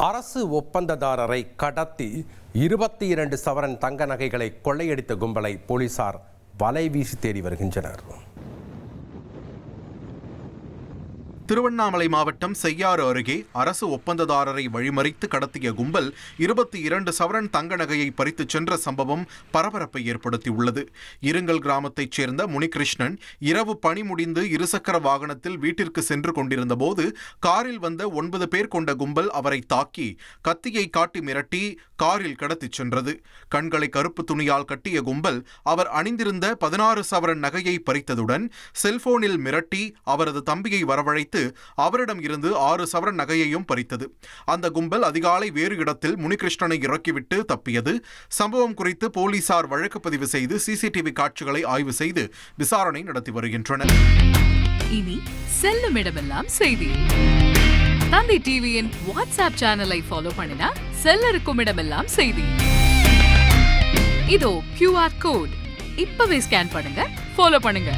அரசு ஒப்பந்ததாரரை கடத்தி 22 சவரன் தங்க நகைகளை கொள்ளையடித்த கும்பலை போலீசார் வலை வீசி தேடி வருகின்றனர். திருவண்ணாமலை மாவட்டம் செய்யாறு அருகே அரசு ஒப்பந்ததாரரை வழிமறித்து கடத்திய கும்பல் 22 சவரன் தங்க நகையை பறித்துச் சென்ற சம்பவம் பரபரப்பை ஏற்படுத்தியுள்ளது. இருங்கல் கிராமத்தைச் சேர்ந்த முனிகிருஷ்ணன் இரவு பணி முடிந்து இருசக்கர வாகனத்தில் வீட்டிற்கு சென்று கொண்டிருந்த போது காரில் வந்த 9 பேர் கொண்ட கும்பல் அவரை தாக்கி கத்தியை காட்டி மிரட்டி காரில் கடத்திச் சென்றது. கண்களை கருப்பு துணியால் கட்டிய கும்பல் அவர் அணிந்திருந்த 16 சவரன் நகையை பறித்ததுடன் செல்போனில் மிரட்டி அவரது தம்பியை வரவழைத்து அவரிடம் இருந்து 6 சவரன் நகையையும் பறித்தது. அந்த கும்பல் அதிகாலை வேறு இடத்தில் முனிகிருஷ்ணனை இறக்கிவிட்டு தப்பியது. சம்பவம் குறித்து போலீசார் வழக்கு பதிவு செய்து சிசிடிவி காட்சிகளை ஆய்வு செய்து விசாரணை நடத்தி வருகின்றனர். இனி செல்லும் இடமெல்லாம் செய்தி. தந்தி டிவியின் வாட்ஸ்அப் சேனலை ஃபாலோ பண்ணினா செல்ல இருக்கும் இடமெல்லாம் செய்தி. இதோ QR கோட் இப்பவே ஸ்கேன் பண்ணுங்க, ஃபாலோ பண்ணுங்க.